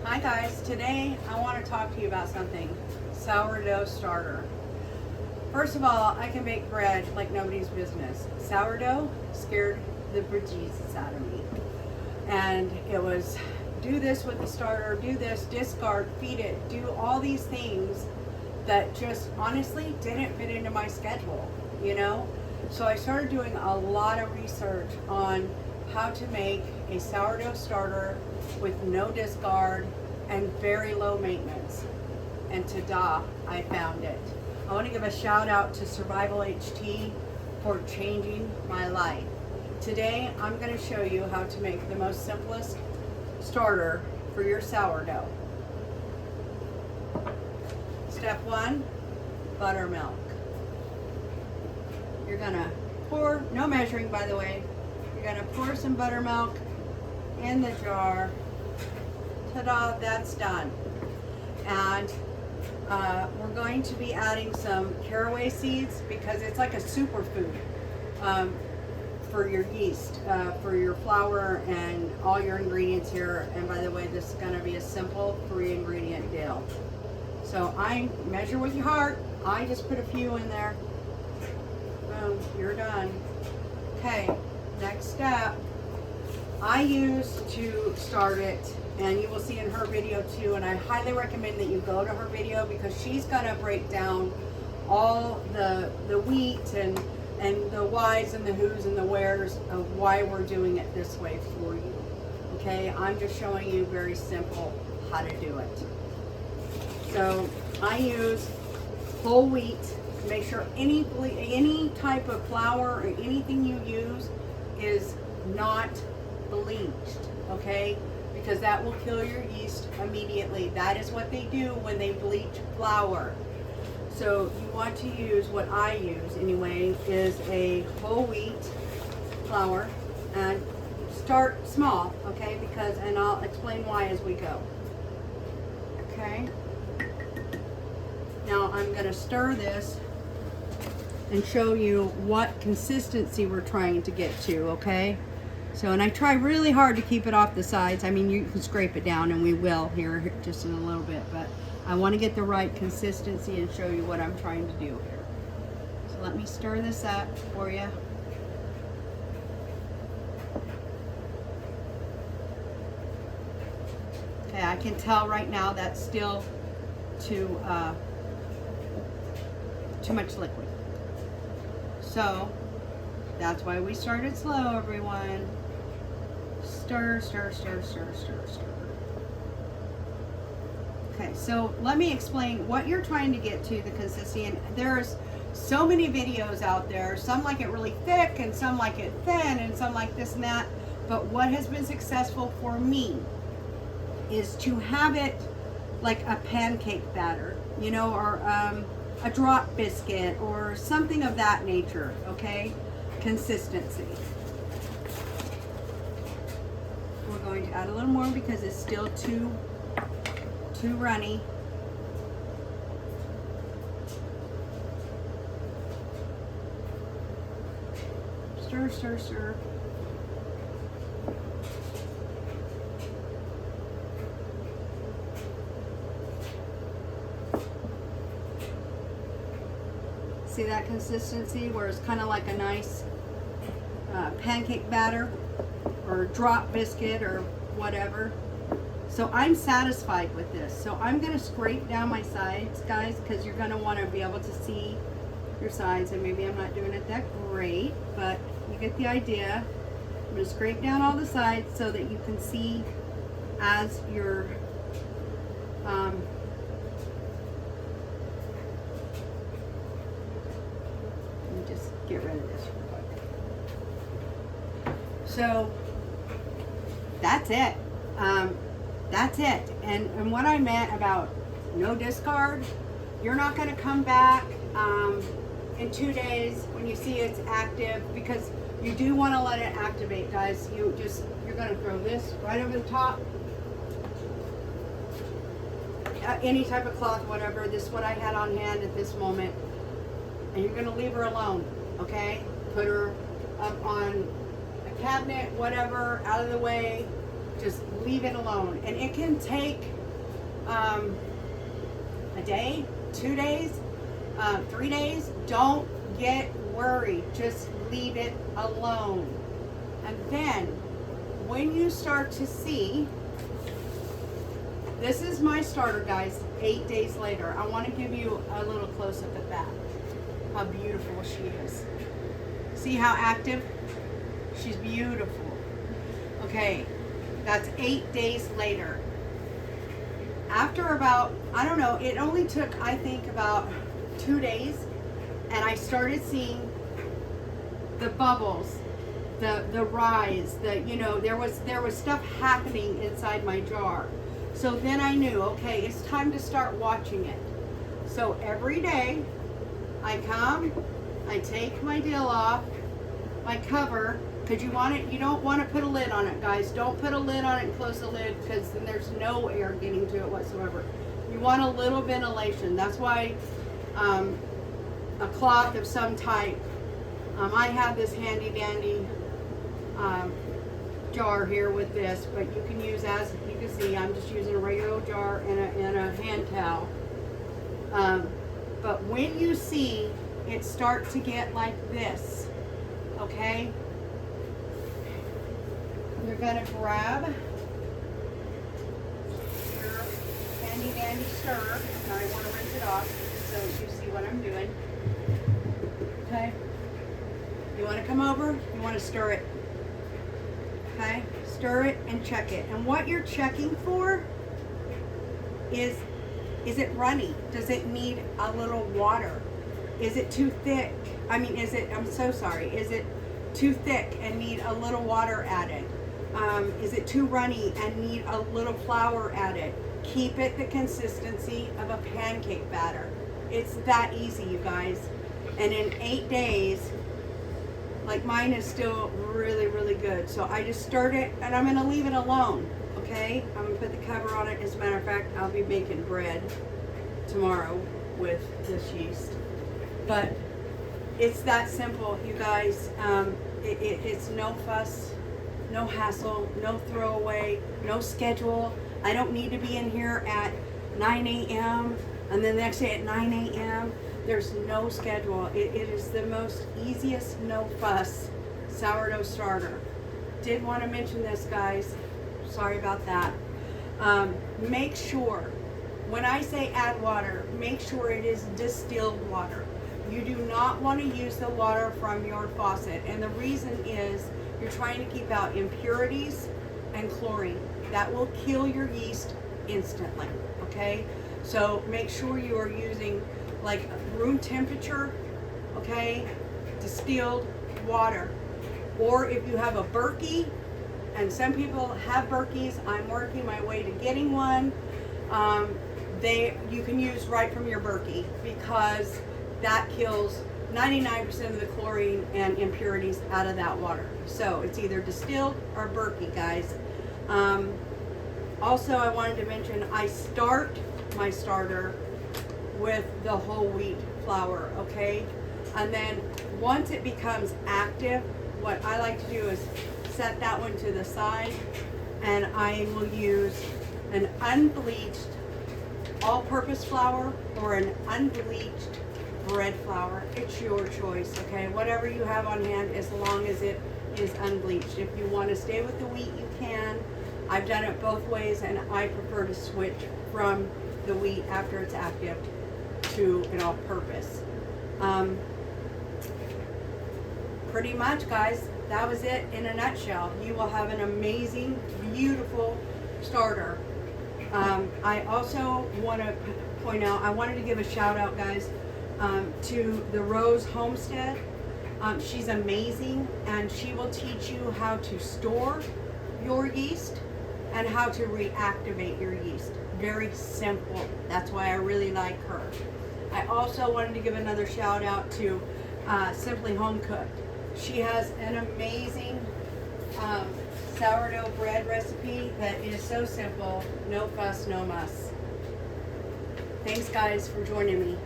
Hi guys, today I want to talk to you about something. Sourdough starter. First of all, I can bake bread like nobody's business. Sourdough scared the bejesus out of me. And it was do this with the starter, do this, discard, feed it, do all these things that just honestly didn't fit into my schedule, you know? So I started doing a lot of research on how to make a sourdough starter with no discard and very low maintenance. And ta-da, I found it. I want to give a shout out to Survival HT for changing my life. Today I'm going to show you how to make the most simplest starter for your sourdough. Step 1, buttermilk. You're going to pour, no measuring by the way, you're going to pour some buttermilk in the jar. Ta-da, that's done. And we're going to be adding some caraway seeds because it's like a superfood for your yeast, for your flour and all your ingredients here. And by the way, this is going to be a simple 3-ingredient deal. So I measure with your heart. I just put a few in there. Boom, you're done. Okay, next step. I use to start it, and you will see in her video too, and I highly recommend that you go to her video because she's gonna break down all the wheat and the whys and the whos and the wheres of why we're doing it this way for you. Okay, I'm just showing you very simple how to do it. So I use whole wheat. Make sure any type of flour or anything you use is not bleached, okay? Because that will kill your yeast immediately. That is what they do when they bleach flour. So you want to use, what I use anyway, is a whole wheat flour, and start small, okay? Because, and I'll explain why as we go. Okay? Now I'm gonna stir this and show you what consistency we're trying to get to, okay? So, and I try really hard to keep it off the sides. I mean, you can scrape it down, and we will here just in a little bit, but I want to get the right consistency and show you what I'm trying to do here. So let me stir this up for you. Okay, I can tell right now that's still too much liquid. So that's why we started slow, everyone. Stir, stir, stir, stir, stir, stir. Okay, so let me explain what you're trying to get to, the consistency. And there's so many videos out there. Some like it really thick, and some like it thin, and some like this and that. But what has been successful for me is to have it like a pancake batter, you know, or a drop biscuit or something of that nature, okay? Consistency. We're going to add a little more because it's still too runny. Stir, stir, stir. See that consistency where it's kind of like a nice pancake batter or drop biscuit or whatever. So I'm satisfied with this. So I'm going to scrape down my sides, guys, because you're going to want to be able to see your sides, and maybe I'm not doing it that great, but you get the idea. I'm going to scrape down all the sides so that you can see as you're just get rid of this real quick. So that's it. That's it. And what I meant about no discard, you're not going to come back in 2 days when you see it's active, because you do want to let it activate, guys. You're going to throw this right over the top. Any type of cloth, whatever. This is what I had on hand at this moment. And you're going to leave her alone, okay? Put her up on a cabinet, whatever, out of the way. Just leave it alone. And it can take a day, 2 days, 3 days. Don't get worried. Just leave it alone. And then when you start to see, this is my starter, guys, 8 days later. I want to give you a little close-up at that. How beautiful she is. See how active? She's beautiful. Okay, that's 8 days later. After about, I don't know, it only took, I think, about 2 days, and I started seeing the bubbles, the rise, you know, there was stuff happening inside my jar. So then I knew, okay, it's time to start watching it. So every day I come, I take my deal off, my cover, because you don't want to put a lid on it, guys. Don't put a lid on it and close the lid, because then there's no air getting to it whatsoever. You want a little ventilation. That's why a cloth of some type. I have this handy dandy jar here with this, but you can use, as you can see, I'm just using a regular jar and a hand towel. But when you see it start to get like this, okay, you're gonna grab your handy dandy stirrer. Now I want to rinse it off so you see what I'm doing. Okay, you want to come over, you want to stir it. Okay, stir it and check it. And what you're checking for is it runny? Does it need a little water? Is it too thick? I'm so sorry. Is it too thick and need a little water added? Is it too runny and need a little flour added? Keep it the consistency of a pancake batter. It's that easy, you guys. And in 8 days, like mine is still really, really good. So I just stirred it, and I'm gonna leave it alone, okay? I'm gonna put the cover on it. As a matter of fact, I'll be making bread tomorrow with this yeast. But it's that simple, you guys. It's no fuss, no hassle, no throwaway, no schedule. I don't need to be in here at 9 a.m. and then the next day at 9 a.m. There's no schedule. It is the most easiest, no fuss sourdough starter. Did want to mention this, guys. Sorry about that. Make sure, when I say add water, make sure it is distilled water. You do not want to use the water from your faucet. And the reason is you're trying to keep out impurities and chlorine. That will kill your yeast instantly, okay? So make sure you are using like room temperature, okay, distilled water. Or if you have a Berkey, and some people have Berkeys, I'm working my way to getting one, you can use right from your Berkey, because that kills 99% of the chlorine and impurities out of that water. So it's either distilled or Berkey, guys. Also, I wanted to mention, I start my starter with the whole wheat flour, okay? And then once it becomes active, what I like to do is set that one to the side, and I will use an unbleached all-purpose flour or an unbleached bread flour. It's your choice, okay? Whatever you have on hand, as long as it is unbleached. If you want to stay with the wheat, you can. I've done it both ways, and I prefer to switch from the wheat after it's active to an all-purpose. Pretty much, guys, that was it in a nutshell. You will have an amazing, beautiful starter. I also want to point out, I wanted to give a shout out, guys, to the Rose Homestead. She's amazing, and she will teach you how to store your yeast and how to reactivate your yeast. Very simple. That's why I really like her. I also wanted to give another shout out to Simply Home Cooked. She has an amazing sourdough bread recipe that is so simple, no fuss, no muss. Thanks, guys, for joining me.